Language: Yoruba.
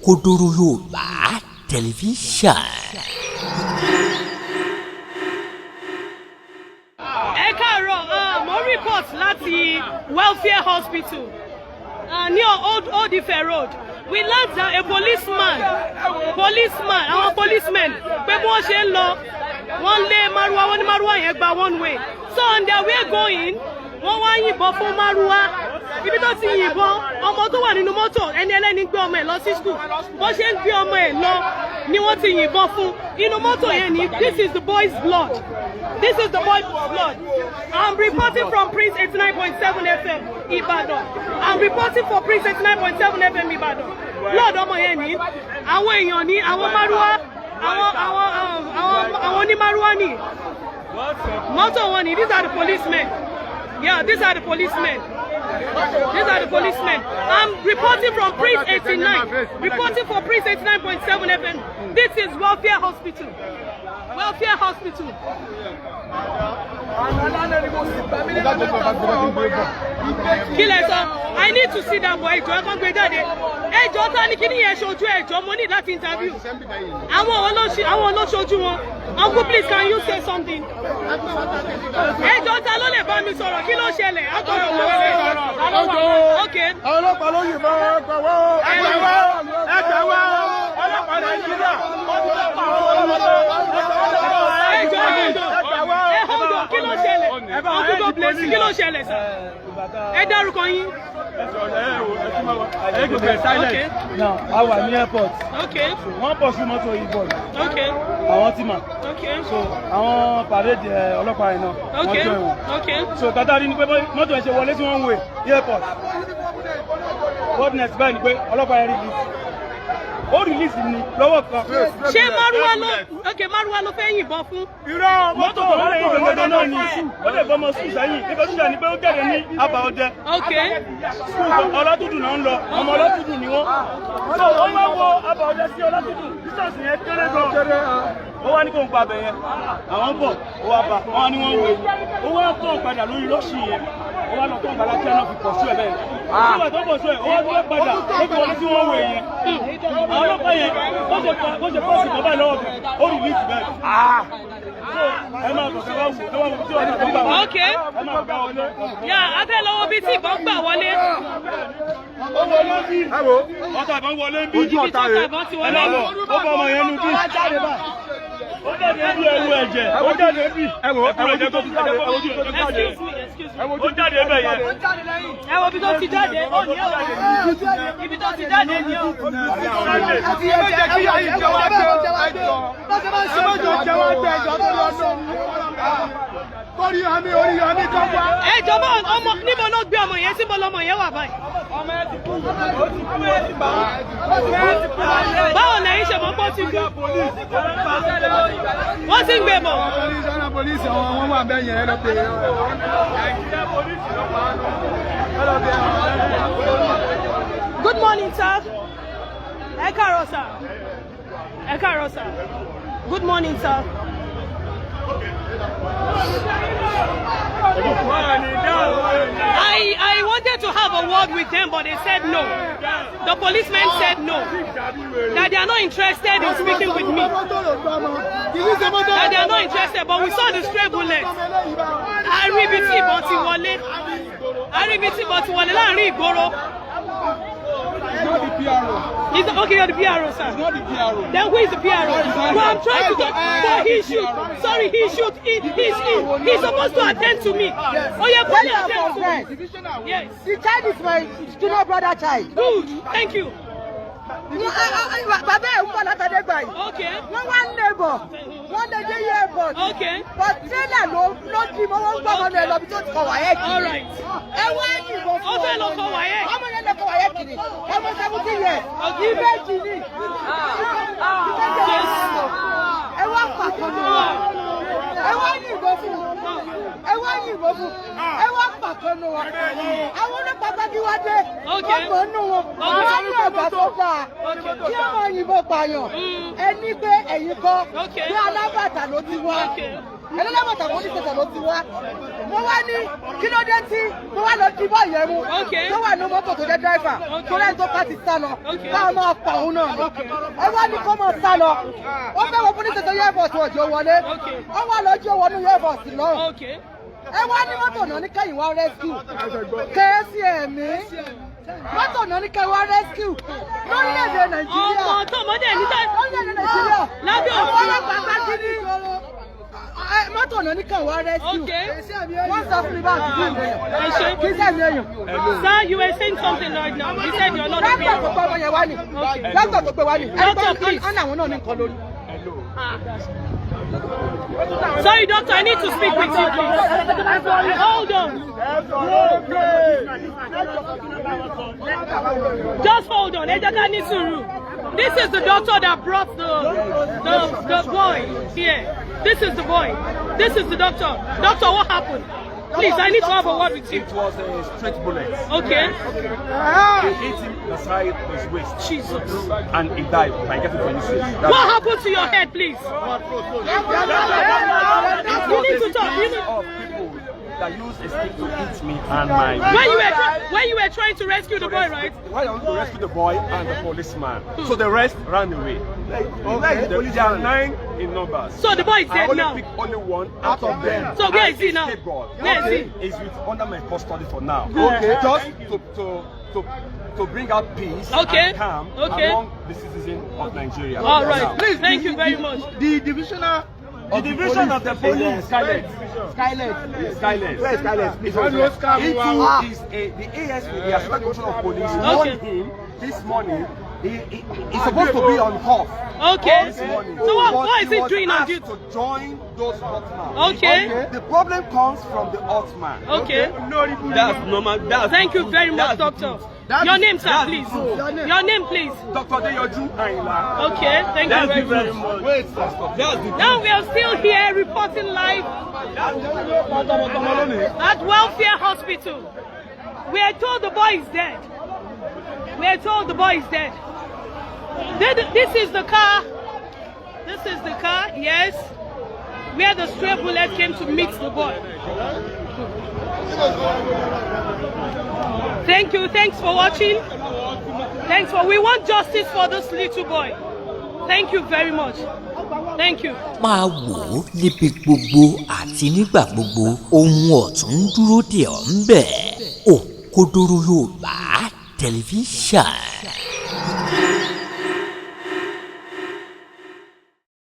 Kodoro Yorùbá Television. Ẹ káàárọ̀, mo report láti Welfare Hospital near Old Ife Road. We learned that a policemen, our policemen, pé bí wọ́n ṣe ń lọ, wọ́n lé Márúwá, wọ́n ní Márúwá yẹn gba one way. So on their way going, wọ́n wá yìnbọn fún Márúwá. Ibi tó ti yìnbọn, ọmọ tó wà nínú mọ́tò, ẹni ẹlẹ́ni gbé ọmọ ẹ̀ lọ sí school. Bó ṣe ń gbé ọmọ ẹ̀ lọ ni wọ́n ti yìnbọn fún. Inú mọ́tò yẹn ni, this is the boy's blood. This is the boy's blood. I'm reporting from Prince 89.7 FM Ibadan. I'm reporting for Prince 89.7 FM Ibadan. Blood ọmọ yẹn ni, àwọn èèyàn ni, àwọn Márúwá, àwọn ní Márúwá ni. Mọ́tò wọn ni, these are the policemen. Yeah, these are the policemen. These are the policemen. I'm reporting from Prince 89. Reporting for Prince 89.7 FM. This is Welfare Hospital. Welfare Hospital. I need to see that boy. Ẹjọ́ ta ni kíní yẹn ṣojú ẹjọ́ mo need that interview. Àwọn olóṣojú wọn. Uncle, please, can you say something? Ẹjọ́ ta ló lè bá mi sọ̀rọ̀ kí ló ṣẹlẹ̀? Okay. Ọlọ́pàá ló yìnbọn ẹgbẹ̀wọ́. Ọlọ́pàá Nàìjíríà. Hold on, kí ló ṣẹlẹ̀? Uncle, God bless you, kí ló ṣẹlẹ̀ sir? Ẹ dárúkọ yín. Okay. Now, I wà ní airport. Okay. Wọ́n pọ̀ sí mọ́tò Yinbon. Okay. Àwọn tí mà. Okay. So, àwọn parade ọlọ́pàá yẹn náà. Okay. Wọ́n jọ ìwọ̀n. Okay. So, kátàrí ni pé mọ́tò ẹ̀ ṣe wọlé sí one way ní airport. What next báyìí ni pé ọlọ́pàá yẹn release. Ó release ni lọ́wọ́ kan. Ṣé Márúwá ló fẹ́ yìnbọn fún? Irọ́ mọ́tò tó lè yìn gbẹ̀gbẹ̀ náà ni ó lè bọ́mọ sùn sẹ́yìn nípa ṣíṣe ni pé ó jáde ní àbá ọdẹ. Okay. Ọlọ́tútù náà ń lọ, ọmọ ọlọ́tútù ni wọ́n. So wọ́n máa wo àbá ọdẹ sí ọlọ́tútù, distance yẹn kéré gan. Ó wá ní kó ń pa abẹ yẹn, àwọn bọ̀, ó wá bá, wọ́n á ní wọ́n wé. Ó wá tó padà lórí lọ́ọ̀ṣì yẹn, ó wá lọ tó padà kí ẹ náà fi pọ̀ sí ẹ̀ bẹ́ẹ̀. Nígbà tó pọ̀ sí ẹ̀, ó wá tó padà, ó fi wọlé sí wọ́n wé yẹn. Àwọn ọlọ́pàá yẹn, bó ṣe pọ̀ sí bàbá ìlọ́wọ́ bẹ̀, ó rí ní ìtìbẹ̀. So ẹ máa bọ̀ sọ́wọ́ wò, ẹ wá wò tí ọ̀nà tó gbà wọlé. Okay. Ẹ máa gbà wọlé. Yà á fẹ́ lọ́wọ́ bí tí ìbọn gbà wọlé. Ó wọlé bí. Ẹ wo, ọ̀tá ìbọn wọlé bí. Ojú ọ̀tá ìbọn ti wọlé. Ẹ máa bọ̀, ó bọ̀ ọmọ yẹn nu bí. Ó jáde bí ẹwu ẹ̀jẹ̀, ó jáde bí. Ẹ wo, ẹ̀jẹ̀ tó ti jáde, ẹ wojú tó ti jáde. Ó jáde bẹ́ẹ̀ yẹn. Ẹ wo ibi tó ti jáde, ó ní ọ̀rọ̀. Ibi tó ti jáde ní ọ̀rọ̀. Ẹjọ́ ọmọ níbo ló gbé ọmọ yẹn síbo lọmọ yẹn wà báyìí? Báwo lẹ́yìn ṣe mọ́ pọ́ ti kú? Wọ́n sì ń gbé bọ̀. Good morning, sir. Ẹ káàárọ̀ sir. Ẹ káàárọ̀ sir. Good morning, sir. I wanted to have a word with them, but they said no. The policemen said no. That they are not interested in speaking with me. That they are not interested, but we saw the stray bullet. Aribiti bọ̀tí wọlé láàrin ìgboro. It's not the PRO. Okay, you're the PRO, sir. It's not the PRO. Then who is the PRO? Well, I'm trying to get. But he should. Sorry, he should. He's supposed to attend to me. Yes. Oh, yeah, please attend to me. Yes. The child is my junior brother child. Good. Thank you. Bàbá ẹ̀ ń bọ̀ látọ̀dé gbà yìí. Okay. Wọ́n wá ń lébọ̀. Wọ́n lè dé airport. Okay. But trailer ló di mọ́ wọ́n gbọ́ ọmọ náà lọ bí tó ti kọ Waec. All right. Ẹ wá yìnbọn fún Ó fẹ́ lọ kọ Waec. Ọmọ yẹn lọ kọ Waec kiri. Ọmọ 17 years. Ìbejì ni. Ẹ wá pàtó lọ. Ẹ wá yìnbọn fún. Ẹ wá yìnbọn. yìnbọn fún ẹ wá pàtó nù wọn àwọn ọlọ́pàá bá bí wá dé ọmọ nù wọn àwọn ní ọgbà tó dáa kí ọmọ yìnbọn pààyàn ẹni pé ẹ̀yin kọ́ bí alábàtà ló ti wá ẹlẹ́lẹ́bàtà kò ní tẹ̀sán ló ti wá wọ́n wá ní kí ló dé tí wọ́n wá lọ di bọ́ ìyẹn mú tó wà ní mọ́tò tó jẹ́ dráìfà tó lẹ́yìn tó ká ti sá lọ káwọn máa pa òun náà ẹ wá ní kó máa sá lọ ó fẹ́ wọ police station airport ọjọ́ wọlé ó wà lọ́jọ́ wọnú airport lọ́rùn ẹ wá ní mọ́tò náà ní kẹ́yìn wá rescue kẹ́sì ẹ̀mí mọ́tò náà ní kẹ́yìn wá rescue lórílẹ̀-èdè Nàìjíríà lórílẹ̀-èdè Nàìjíríà lábẹ́ òfin ọlọ́pàá kájíní mọ́tò náà ní kẹ́yìn wá rescue wọ́n sọ fún mi bá àdúgbò ìgbéyàn kí sẹ́mi èèyàn. Sir, you were saying something right now. You said you're not a dókítà tó gbé wọn yẹn wá ní dókítà tó gbé wá ní Doctor, please. ọ̀nà àwọn náà ní nǹkan lórí. Sorry, doctor, I need to speak with you, please. Hold on. Just hold on. Ejaka Nisuru. This is the doctor that brought the boy here. This is the boy. This is the doctor. Doctor, what happened? Please, I need to have a word with you. It was a straight bullet. Okay. They hit him inside his waist. Jesus. And he died by getting from his waist. What happened to your head, please? You need to talk. You need... Of people that use a stick to hit me and my... When you were trying to rescue the boy, right? Why I want to rescue the boy and the policeman. So the rest ran away. There are 9 in numbers. So the boy is dead now. I only picked only one out of them. So where is he now? Where is he? He's under my custody for now. Okay. Just to bring out peace and calm among the citizens of Nigeria. All right. Please, thank you very much. The division of the police. Skylet. Where is Skylet? He is the ASP, the Assistant Commissioner of Police, warned him this morning. He's supposed to be on off. Okay. This morning. So what is he doing on duty? To join those Ottoman. Okay. The problem comes from the Ottoman. Okay. That's normal. Thank you very much, doctor. Your name, sir, please. Your name, please. Dr. Deyoju Ayinla. Okay. Thank you very much. Wait, now we are still here reporting live at Welfare Hospital. We are told the boy is dead. We are told the boy is dead. This is the car. This is the car, yes, where the stray bullet came to meet the boy. Thank you. Thanks for watching. We want justice for this little boy. Thank you very much. Thank you. Máa wò ó níbi gbogbo àti nígbà gbogbo ohun ọ̀tún ń dúró dè ọ́ ń bẹ̀. Òkodoro Yorùbá tẹlifíṣàn.